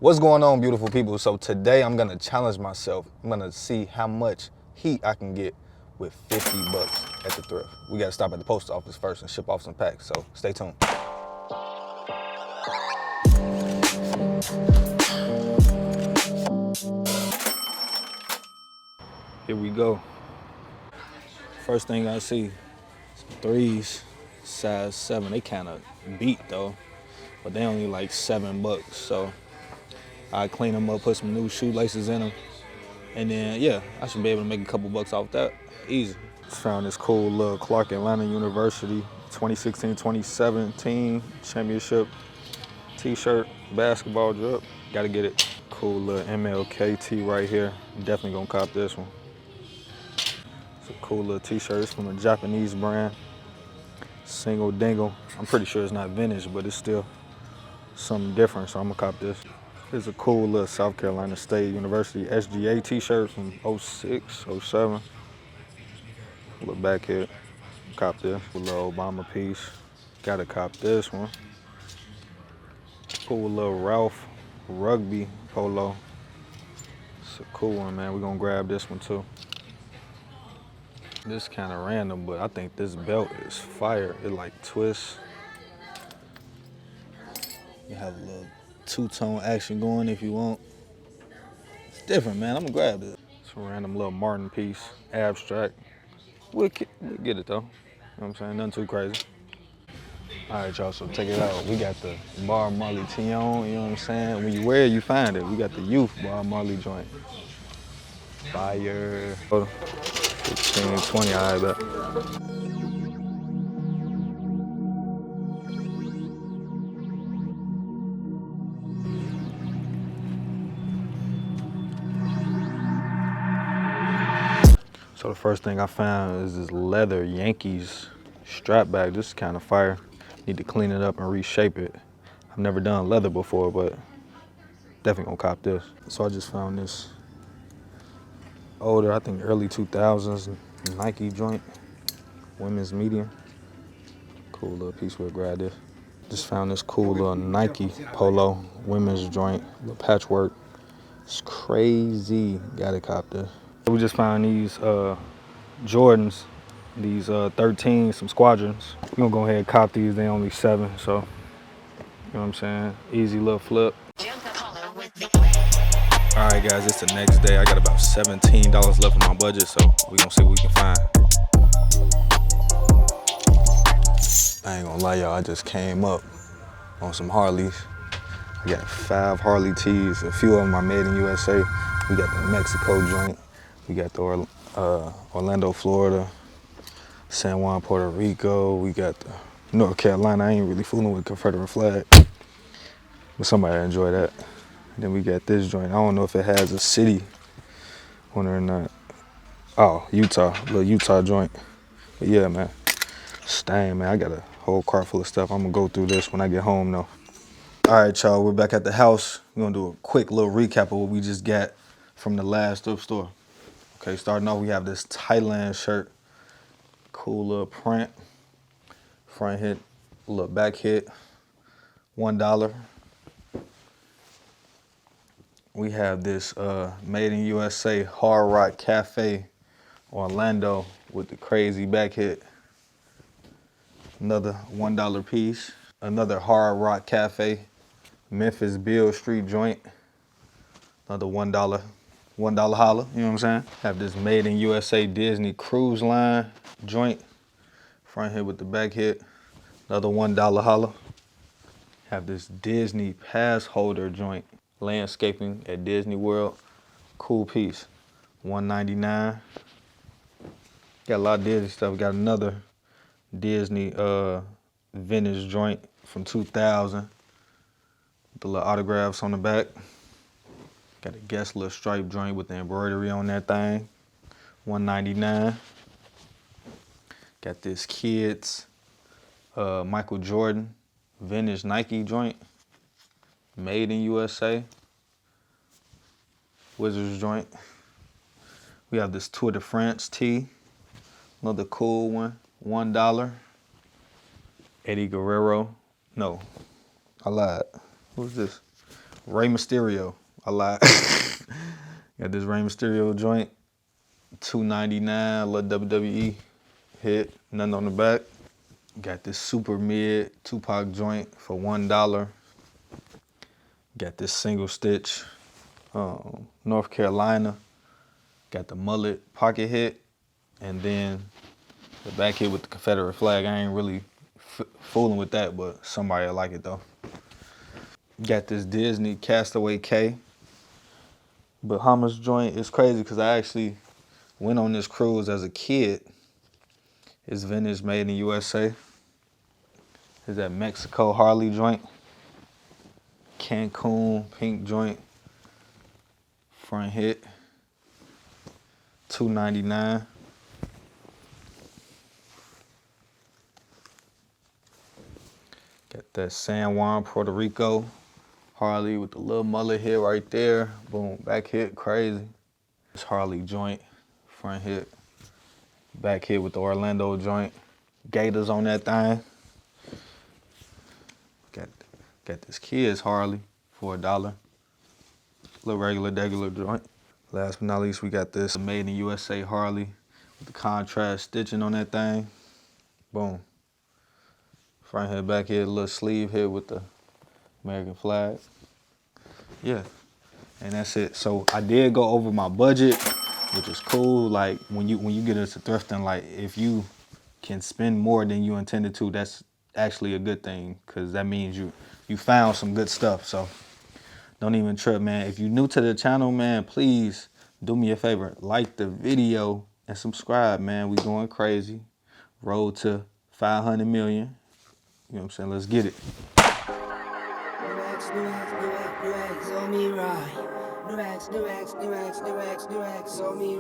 What's going on, beautiful people? So today I'm gonna challenge myself. I'm gonna see how much heat I can get with 50 bucks at the thrift. We gotta stop at the post office first and ship off some packs, so stay tuned. Here we go. First thing I see, threes, size 7. They kinda beat though, but they only like $7. So I clean them up, put some new shoelaces in them, and then yeah, I should be able to make a couple bucks off that, easy. Just found this cool little Clark Atlanta University 2016-2017 championship t-shirt, basketball drip. Gotta get it. Cool little MLK tee right here. Definitely gonna cop this one. It's a cool little t-shirt. It's from a Japanese brand. Single dingle. I'm pretty sure it's not vintage, but it's still something different, so I'm gonna cop this. It's a cool little South Carolina State University SGA t-shirt from 06, 07. Look back here. Cop this. A little Obama piece. Gotta cop this one. Cool little Ralph rugby polo. It's a cool one, man. We're gonna grab this one too. This kind of random, but I think this belt is fire. It like twists. You have a little two-tone action going if you want. It's different, man. I'm gonna grab it. It's a random little Martin piece, abstract. We'll get it though. You know what I'm saying? Nothing too crazy. All right, y'all, so check it out. We got the Bar Marley Tion, you know what I'm saying? When you wear it, you find it. We got the Youth Bar Marley joint. Fire. 15, 20, I bet. So the first thing I found is this leather Yankees strap bag. This is kind of fire. Need to clean it up and reshape it. I've never done leather before, but definitely gonna cop this. So I just found this older, I think early 2000s Nike joint, women's medium. Cool little piece, we'll grab this. Just found this cool little Nike polo, women's joint, little patchwork. It's crazy, gotta cop this. We just found these Jordans, these 13, some squadrons. We're gonna go ahead and cop these, they only 7, so, you know what I'm saying? Easy little flip. All right, guys, it's the next day. I got about $17 left in my budget, so we're gonna see what we can find. I ain't gonna lie, y'all, I just came up on some Harleys. I got 5 Harley tees. A few of them are made in USA. We got the Mexico joint. We got the Orlando, Florida, San Juan, Puerto Rico. We got the North Carolina. I ain't really fooling with Confederate flag, but somebody enjoy that. And then we got this joint. I don't know if it has a city on it or not. Oh, Utah, little Utah joint. But yeah, man. Dang, man, I got a whole cart full of stuff. I'm gonna go through this when I get home, though. All right, y'all, we're back at the house. We're gonna do a quick little recap of what we just got from the last thrift store. Okay, starting off, we have this Thailand shirt. Cool little print. Front hit, little back hit, $1. We have this made in USA Hard Rock Cafe, Orlando, with the crazy back hit. Another $1 piece. Another Hard Rock Cafe, Memphis Beale Street joint. Another $1 holla, you know what I'm saying? Have this made in USA Disney Cruise Line joint. Front hit with the back hit. Another $1 holla. Have this Disney pass holder joint. Landscaping at Disney World. Cool piece. $1.99. Got a lot of Disney stuff. Got another Disney vintage joint from 2000. The little autographs on the back. Got a Guess little stripe joint with the embroidery on that thing. $1.99. Got this kids Michael Jordan vintage Nike joint. Made in USA. Wizards joint. We have this Tour de France tee. Another cool one. $1. Eddie Guerrero. No, I lied. Who's this? Rey Mysterio. I lied. Got this Rey Mysterio joint, $2.99, little WWE hit, nothing on the back. Got this super mid Tupac joint for $1. Got this single stitch, North Carolina. Got the mullet pocket hit, and then the back hit with the Confederate flag. I ain't really fooling with that, but somebody will like it though. Got this Disney Castaway K Bahamas joint. It's crazy because I actually went on this cruise as a kid. It's vintage, made in USA. Is that Mexico Harley joint. Cancun pink joint. Front hit. $2.99. Got that San Juan, Puerto Rico Harley with the little mullet hit right there. Boom, back hit, crazy. This Harley joint, front hit. Back hit with the Orlando joint. Gators on that thing. Got this Kids Harley for $1. Little regular joint. Last but not least, we got this made in USA Harley with the contrast stitching on that thing. Boom. Front hit, back hit, little sleeve hit with the American flag. Yeah, and that's it. So I did go over my budget, which is cool. Like when you get into thrifting, like if you can spend more than you intended to, that's actually a good thing, because that means you found some good stuff. So don't even trip, man. If you're new to the channel, man, please do me a favor, like the video and subscribe, man. We going crazy. Road to 500 million. You know what I'm saying? Let's get it. New X on me right. New X on me